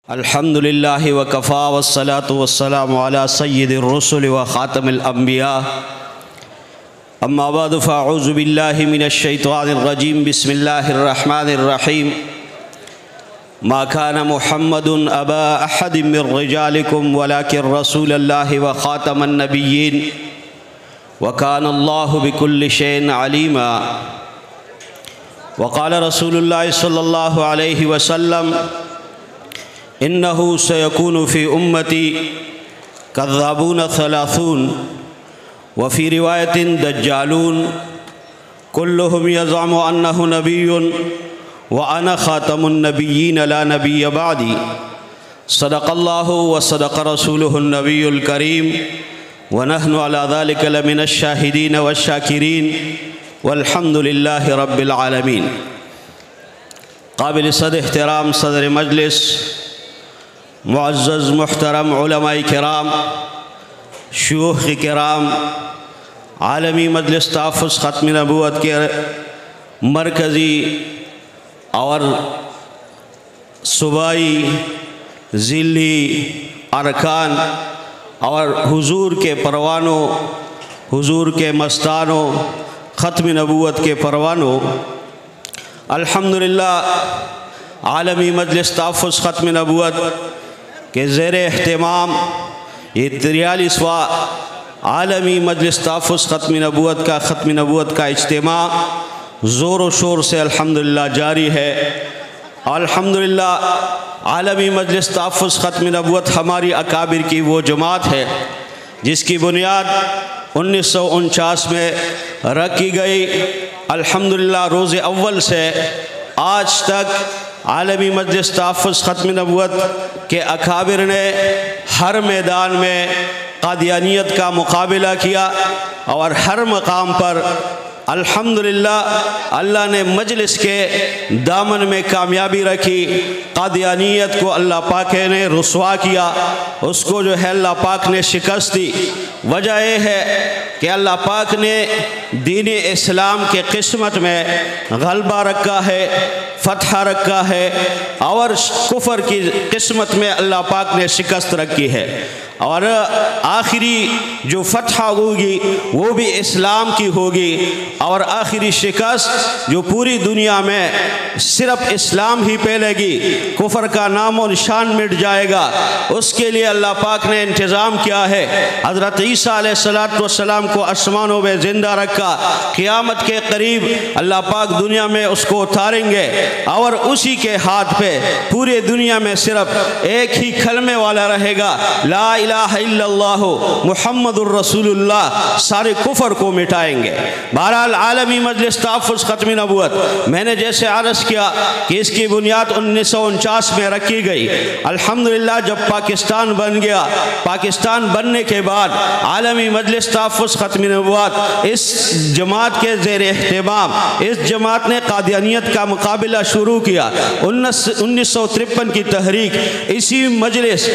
الحمد للہ وکفا والصلاة والسلام علی سید الرسل وخاتم الانبیاء اما بعد فاعوذ باللہ من الشیطان الرجیم بسم اللہ الرحمن الرحیم ما كان محمد ابا احد من رجالکم ولكن رسول اللہ وخاتم النبیین وكان اللہ بكل شيء علیما وقال رسول اللہ صلی اللہ علیہ وسلم انه سيكون في امتي كذابون ثلاثون وفي رواية دجالون كلهم يزعم انه نبي وانا خاتم النبيين لا نبي بعدي صدق الله وصدق رسوله النبي الكريم ونحن على ذلك لمن الشاهدين والشاكرين والحمد لله رب العالمين. قابل صدر احترام صدر مجلس، معزز محترم علماء کرام، شیوخ کرام، عالمی مجلس تحفظ ختم نبوت کے مرکزی اور صوبائی ضلعی ارکان اور حضور کے پروانوں، حضور کے مستانوں، ختم نبوت کے پروانوں، الحمدللہ عالمی مجلس تحفظ ختم نبوت کے زیر اہتمام یہ 43واں عالمی مجلس تحفظ ختم نبوت کا اجتماع زور و شور سے الحمدللہ جاری ہے. الحمدللہ عالمی مجلس تحفظ ختم نبوت ہماری اکابر کی وہ جماعت ہے جس کی بنیاد 1949 میں رکھی گئی. الحمدللہ روز اول سے آج تک عالمی مجلس تحفظ ختم نبوت کے اکابر نے ہر میدان میں قادیانیت کا مقابلہ کیا اور ہر مقام پر الحمدللہ اللہ نے مجلس کے دامن میں کامیابی رکھی. قادیانیت کو اللہ پاک نے رسوا کیا، اس کو جو ہے اللہ پاک نے شکست دی. وجہ یہ ہے کہ اللہ پاک نے دین اسلام کے قسمت میں غلبہ رکھا ہے، فتح رکھا ہے، اور کفر کی قسمت میں اللہ پاک نے شکست رکھی ہے. اور آخری جو فتح ہوگی وہ بھی اسلام کی ہوگی، اور آخری شکست جو پوری دنیا میں صرف اسلام ہی پھیلے گی، کفر کا نام و نشان مٹ جائے گا. اس کے لیے اللہ پاک نے انتظام کیا ہے. حضرت عیسیٰ علیہ السلام کو آسمانوں میں زندہ رکھا. قیامت کے قریب اللہ پاک دنیا میں اس کو اتاریں گے، اور اسی کے ہاتھ پہ پورے دنیا میں صرف ایک ہی کلمے والا رہے گا، لا الہ الا اللہ محمد الرسول اللہ. سارے کفر کو مٹائیں گے. بہرحال عالمی مجلس تحفظ ختم نبوت میں نے جیسے عرض کیا کہ اس کی بنیاد 1949 میں رکھی گئی. الحمدللہ جب پاکستان بن گیا، پاکستان بننے کے بعد عالمی مجلس تحفظ ختم نبوت اس جماعت کے زیر اہتمام اس جماعت نے قادیانیت کا مقابلہ شروع کیا. 1953 کی تحریک اسی مجلس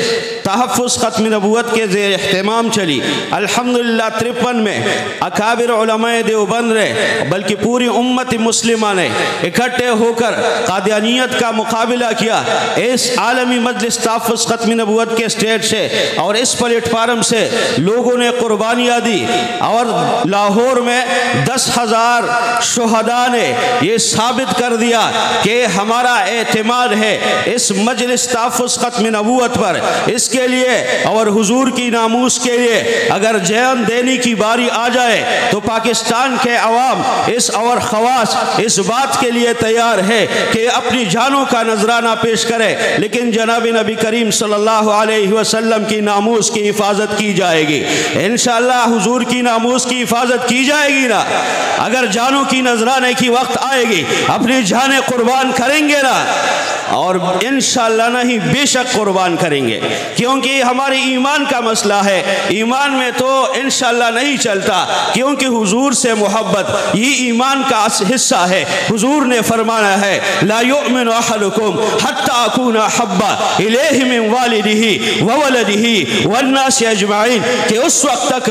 تحفظ ختم نبوت کے زیر اہتمام چلی. الحمدللہ 53 میں اکابر علماء دیوبند نے بلکہ پوری امت مسلمہ نے اکٹھے ہو کر قادیانیت کا مقابلہ کیا. اس عالمی مجلس تحفظ ختم نبوت کے سٹیج سے اور اس پلیٹ فارم سے لوگوں نے قربانیاں دی، اور لاہور میں 10,000 شہداء نے یہ ثابت کر دیا کہ ہمارا اعتماد ہے اس مجلس تحفظ ختم نبوت پر. اس کے لیے اور حضور کی ناموس کے لیے اگر جان دینے کی باری آ جائے تو پاکستان کے عوام اور خواص اس بات کے لیے تیار ہے کہ اپنی جانوں کا نذرانہ پیش کرے، لیکن جناب نبی کریم صلی اللہ علیہ وسلم کی ناموس کی حفاظت کی جائے گی. انشاءاللہ حضور کی ناموس کی حفاظت کی جائے گی نا. اگر جانوں کی نذرانے کی وقت آئے گی اپنی جانیں قربان کریں گے نا، اور انشاءاللہ نہیں بے شک قربان کریں گے، کیونکہ ہمارے ایمان کا مسئلہ ہے. ایمان میں تو انشاءاللہ نہیں چلتا، کیونکہ حضور سے محبت یہ ایمان کا حصہ ہے. حضور نے فرمایا ہے لا یؤمن احدکم حتی اکون احب الیہ من والدہ وولدہ والناس اجمعین، کہ اس وقت تک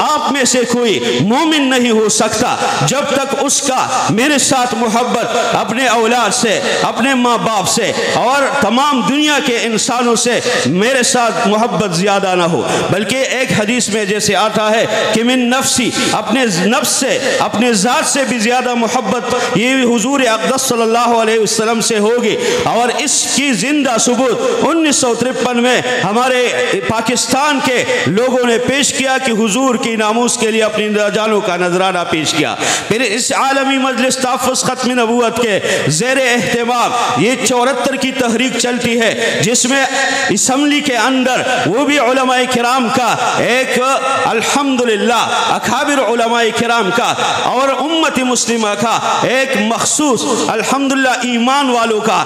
آپ میں سے کوئی مومن نہیں ہو سکتا جب تک اس کا میرے ساتھ محبت اپنے اولاد سے، اپنے ماں باپ سے، سے اور تمام دنیا کے انسانوں سے میرے ساتھ محبت زیادہ نہ ہو، بلکہ ایک حدیث میں جیسے آتا ہے کہ من نفسی، اپنے نفس سے اپنے ذات سے بھی زیادہ محبت یہ حضور اقدس صلی اللہ علیہ وسلم سے ہوگی۔ اور اس کی زندہ ثبوت 1953 میں ہمارے پاکستان کے لوگوں نے پیش کیا کہ حضور کی ناموس کے لیے اپنی جانوں کا نذرانہ پیش کیا۔ پھر اس عالمی مجلس تحفظ ختم نبوت کے زیر اہتمام یہ 74 کی تحریک چلتی ہے، جس میں اسمبلی کے اندر وہ بھی علماء کرام کا ایک الحمدللہ اکابر علماء کرام کا اور امت مسلمہ کا ایک مخصوص الحمدللہ ایمان والوں کا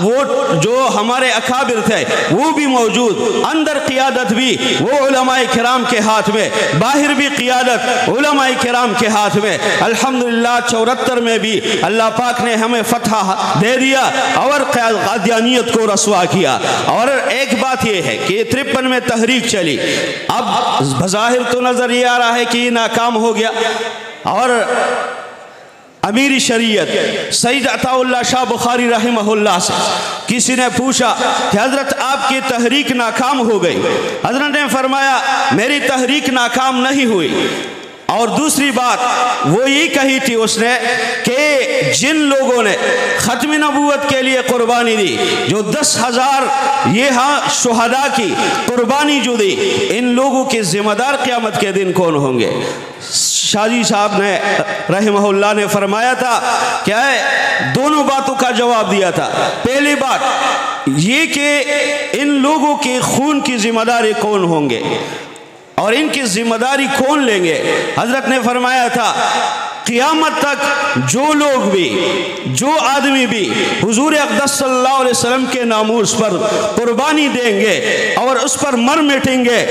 وہ جو ہمارے اکابر تھے وہ بھی موجود، اندر قیادت بھی وہ علماء کرام کے ہاتھ میں، باہر بھی قیادت علماء کرام کے ہاتھ میں۔ الحمدللہ 74 میں بھی اللہ پاک نے ہمیں فتح دے دیا اور قادیانیت کو رسوا کیا۔ اور ایک بات یہ ہے کہ 53 میں تحریک چلی، اب بظاہر تو نظر یہ آ رہا ہے کہ یہ ناکام ہو گیا، اور امیر شریعت سید عطا اللہ شاہ بخاری رحمہ اللہ سے کسی نے پوچھا کہ حضرت آپ کی تحریک ناکام ہو گئی؟ حضرت نے فرمایا میری تحریک ناکام نہیں ہوئی، اور دوسری بات وہ یہ کہی تھی اس نے کہ جن لوگوں نے ختم نبوت کے لیے قربانی دی، جو 10,000 یہ شہداء کی قربانی جو دی، ان لوگوں کے ذمہ دار قیامت کے دن کون ہوں گے؟ شاہ جی صاحب نے رحمہ اللہ نے فرمایا تھا کیا ہے، دونوں باتوں کا جواب دیا تھا۔ پہلی بات یہ کہ ان لوگوں کے خون کی ذمہ داری کون ہوں گے اور ان کی ذمہ داری کون لیں گے؟ حضرت نے فرمایا تھا قیامت تک جو لوگ بھی، جو آدمی بھی حضور اقدس صلی اللہ علیہ وسلم کے ناموس پر قربانی دیں گے اور اس پر مر مٹیں گے،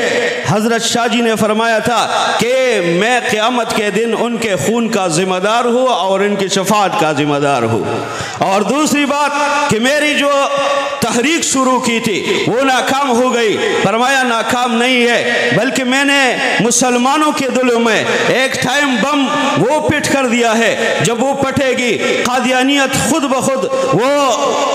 حضرت شاہ جی نے فرمایا تھا کہ میں قیامت کے دن ان کے خون کا ذمہ دار ہوں اور ان کی شفاعت کا ذمہ دار ہوں۔ اور دوسری بات کہ میری جو تحریک شروع کی تھی وہ ناکام ہو گئی، فرمایا ناکام نہیں ہے، بلکہ میں نے مسلمانوں کے دلوں میں ایک ٹائم بم وہ پٹ کر دیا ہے، جب وہ پٹے گی قادیانیت خود بخود وہ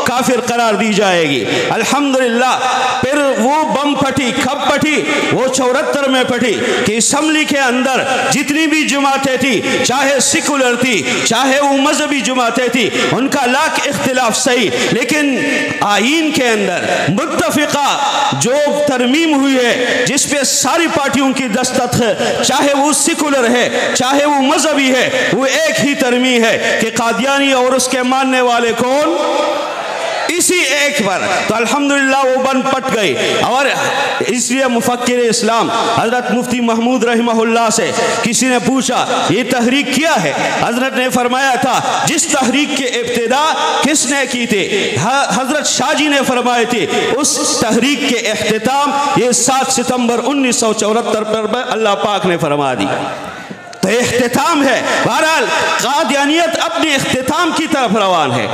کافر قرار دی جائے گی۔ الحمدللہ پھر وہ بم پھٹی، کب پھٹی؟ وہ 74 میں پھٹی کہ اسمبلی کے اندر جتنی بھی جماعتیں تھی، چاہے سیکولر تھی چاہے وہ مذہبی جماعتیں تھی، ان کا لاکھ اختلاف صحیح، لیکن آئین کے اندر متفقہ جو ترمیم ہوئی ہے جس پہ ساری پارٹیوں کی دستخط ہے، چاہے وہ سیکولر ہے چاہے وہ مذہبی ہے، وہ ایک ہی ترمیم ہے کہ قادیانی اور اس کے ماننے والے کون؟ اسی ایک پر۔ تو الحمدللہ وہ بند پٹ گئی۔ اور اس لیے مفکر اسلام حضرت مفتی محمود رحمہ اللہ سے کسی نے پوچھا یہ تحریک کیا ہے؟ حضرت نے فرمایا تھا جس تحریک کے ابتدا کس نے کی تھی؟ حضرت شاہ جی نے فرمائے تھے اس تحریک کے اختتام یہ 7 ستمبر 1974 پر اللہ پاک نے فرما دی۔ تو اختتام ہے، بہرحال قادیانیت اپنے اختتام کی طرف روان ہے،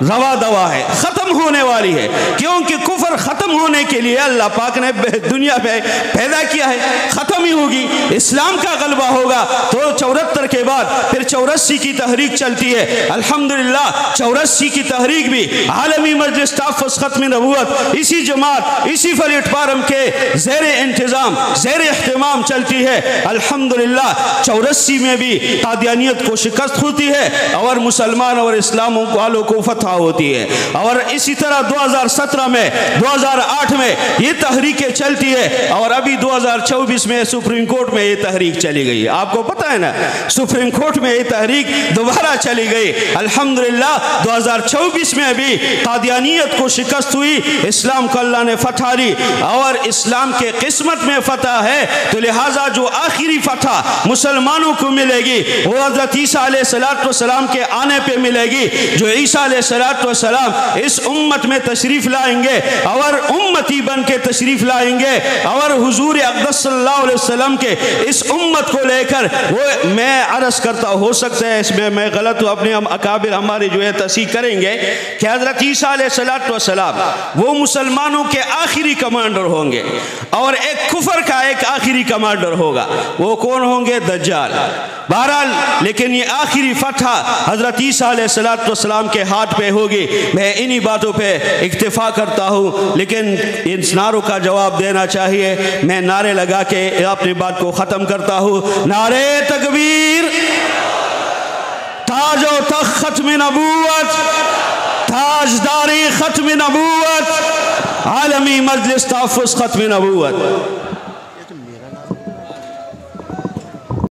روا دوا ہے، ختم ہونے والی ہے، کیونکہ کفر ختم ہونے کے لیے اللہ پاک نے دنیا میں پیدا کیا ہے، ختم ہی ہوگی، اسلام کا غلبہ ہوگا۔ تو 74 کے بعد پھر 84 کی تحریک چلتی ہے۔ الحمدللہ 84 کی تحریک بھی عالمی مجلس تحفظ ختم نبوت اسی جماعت اسی پلیٹ فارم کے زیر انتظام زیر اہتمام چلتی ہے۔ الحمدللہ 84 میں بھی قادیانیت کو شکست ہوتی ہے اور مسلمان اور اسلام والوں کو فتح ہوتی ہے۔ اور اسی طرح 2017 میں 2008 میں یہ تحریکیں چلتی ہے، اور ابھی 2024 میں سپریم کورٹ میں یہ تحریک چلی گئی۔ آپ کو پتہ ہے نا سپریم کورٹ میں یہ تحریک دوبارہ چلی گئی۔ الحمدللہ 2024 میں بھی قادیانیت کو شکست ہوئی، اسلام کو اللہ نے فتح دی، اور اسلام کے قسمت میں فتح ہے، تو لہٰذا جو آخری فتح مسلمانوں کو ملے گی وہ حضرت عیسیٰ علیہ السلام کے آنے پہ ملے گی، جو عیسیٰ علیہ السلام اس امت میں تشریف لائیں گے اور امتی بن کے تشریف لائیں گے، اور حضور اقدس صلی اللہ علیہ وسلم کے اس امت کو لے کر وہ میں عرض کرتا ہو سکتا ہے اس میں غلط ہوں، اپنے اکابر ہمارے جو ہے تصحیح کریں گے کہ حضرت عیسیٰ علیہ السلام وہ مسلمانوں کے آخری کمانڈر ہوں گے، اور ایک کفر کا ایک آخری کمانڈر ہوگا، وہ کون ہوں گے؟ دجال۔ بہرحال لیکن یہ آخری فتح حضرت عیسیٰ علیہ السلام کے ہاتھ پہ پہ ہوگی. میں انہی باتوں پہ اکتفا کرتا ہوں، لیکن ان نعروں کا جواب دینا چاہیے. میں نعرے لگا کے اپنی بات کو ختم کرتا ہوں. نعرے تکبیر، تاج و تخت ختم نبوت، تاجداری ختم نبوت، عالمی مجلس تحفظ ختم نبوت.